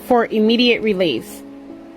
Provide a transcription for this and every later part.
for immediate release.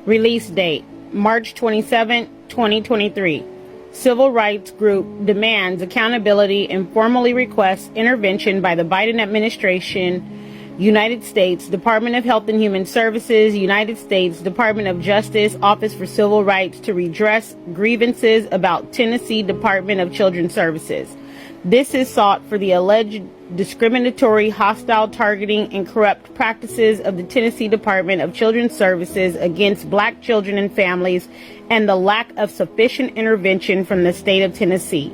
Release date, March 27, 2023. Civil rights group demands accountability and formally requests intervention by the Biden administration, United States Department of Health and Human Services, United States Department of Justice, Office for Civil Rights to redress grievances about Tennessee Department of Children's Services. This is sought for the alleged discriminatory, hostile targeting, and corrupt practices of the Tennessee Department of Children's Services against Black children and families and the lack of sufficient intervention from the state of Tennessee.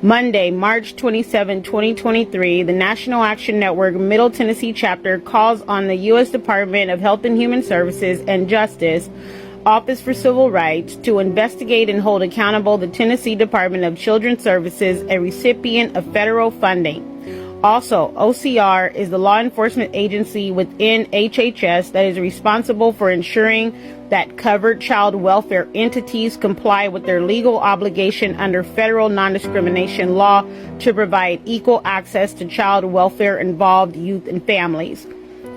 Monday, March 27, 2023, the National Action Network Middle Tennessee chapter calls on the U.S. Department of Health and Human Services and Justice, Office for Civil Rights, to investigate and hold accountable the Tennessee Department of Children's Services, a recipient of federal funding. Also, OCR is the law enforcement agency within HHS that is responsible for ensuring that covered child welfare entities comply with their legal obligation under federal non-discrimination law to provide equal access to child welfare-involved youth and families.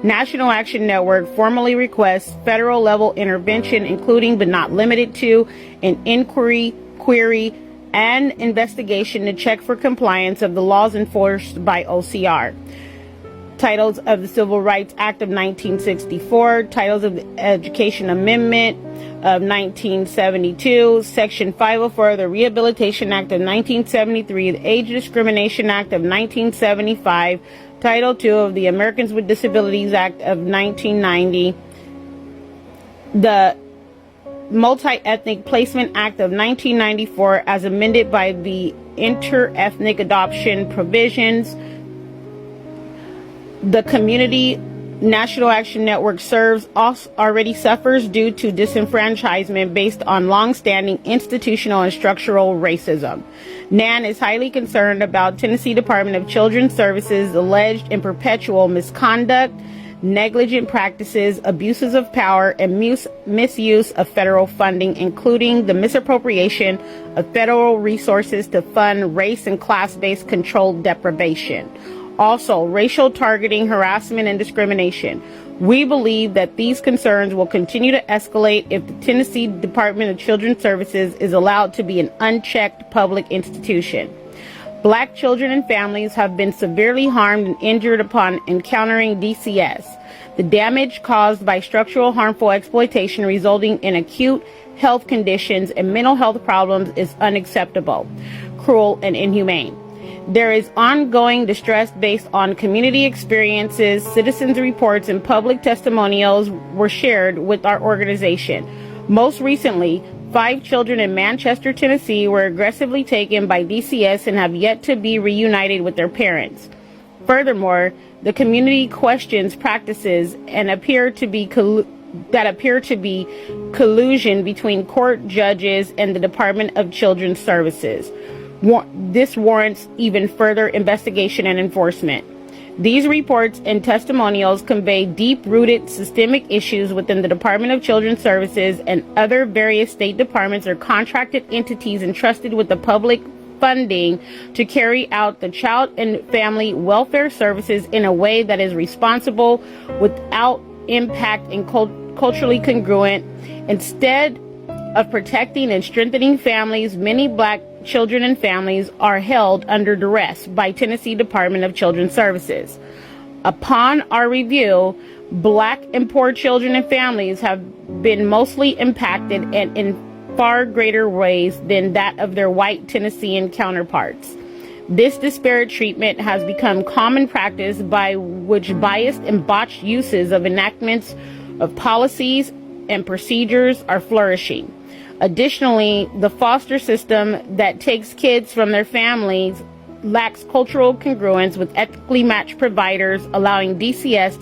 National Action Network formally requests federal level intervention, including but not limited to an inquiry, query, and investigation to check for compliance of the laws enforced by OCR. Titles of the Civil Rights Act of 1964, titles of the Education Amendment of 1972, Section 504 of the Rehabilitation Act of 1973, the Age Discrimination Act of 1975, Title II of the Americans with Disabilities Act of 1990, the Multi-Ethnic Placement Act of 1994 as amended by the Inter-Ethnic Adoption Provisions. The community National Action Network serves already suffers due to disenfranchisement based on long-standing institutional and structural racism. NAN is highly concerned about Tennessee Department of Children's Services' alleged and perpetual misconduct, negligent practices, abuses of power, and misuse of federal funding, including the misappropriation of federal resources to fund race and class-based controlled deprivation. Also, racial targeting, harassment, and discrimination. We believe that these concerns will continue to escalate if the Tennessee Department of Children's Services is allowed to be an unchecked public institution. Black children and families have been severely harmed and injured upon encountering DCS. The damage caused by structural harmful exploitation resulting in acute health conditions and mental health problems is unacceptable, cruel, and inhumane. There is ongoing distress based on community experiences, citizens' reports, and public testimonials were shared with our organization. Most recently, 5 children in Manchester, Tennessee were aggressively taken by DCS and have yet to be reunited with their parents. Furthermore, the community questions practices and appear to be collusion between court judges and the Department of Children's Services. This warrants even further investigation and enforcement. These reports and testimonials convey deep-rooted systemic issues within the Department of Children's Services and other various state departments or contracted entities entrusted with the public funding to carry out the child and family welfare services in a way that is responsible, without impact, and culturally congruent. Instead of protecting and strengthening families, many Black children and families are held under duress by Tennessee Department of Children's Services. Upon our review, Black and poor children and families have been mostly impacted and in far greater ways than that of their white Tennessean counterparts. This disparate treatment has become common practice by which biased and botched uses of enactments of policies and procedures are flourishing. Additionally, the foster system that takes kids from their families lacks cultural congruence with ethically matched providers, allowing DCS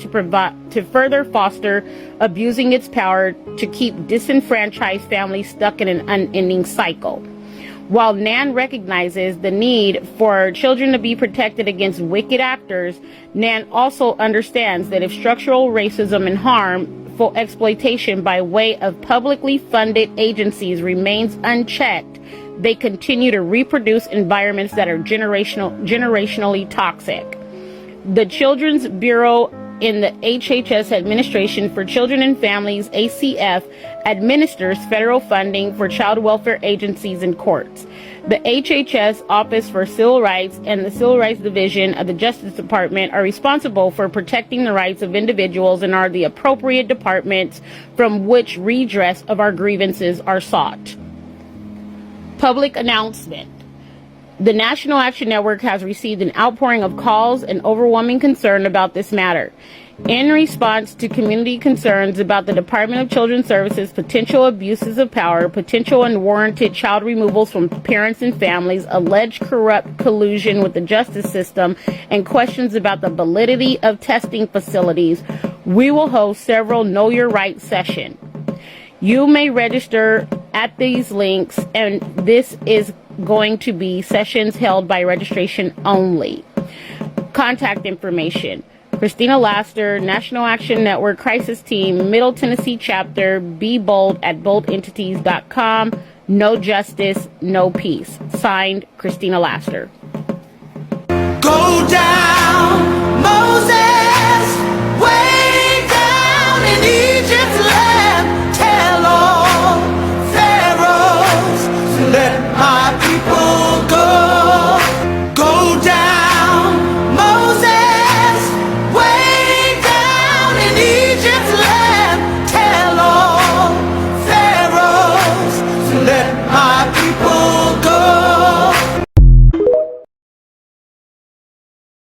to further foster abusing its power to keep disenfranchised families stuck in an unending cycle. While NAN recognizes the need for children to be protected against wicked actors, NAN also understands that if structural racism and harmful exploitation by way of publicly funded agencies remains unchecked, they continue to reproduce environments that are generationally toxic. The Children's Bureau in the HHS Administration for Children and Families, ACF, administers federal funding for child welfare agencies and courts. The HHS Office for Civil Rights and the Civil Rights Division of the Justice Department are responsible for protecting the rights of individuals and are the appropriate departments from which redress of our grievances are sought. Public announcement. The National Action Network has received an outpouring of calls and overwhelming concern about this matter. In response to community concerns about the Department of Children's Services' potential abuses of power, potential unwarranted child removals from parents and families, alleged corrupt collusion with the justice system, and questions about the validity of testing facilities, we will host several Know Your Rights sessions. You may register at these links, and this is going to be sessions held by registration only. Contact information: Christina Laster, National Action Network Crisis Team, Middle Tennessee Chapter, bebold at boldentities.com. No justice, no peace. Signed, Christina Laster.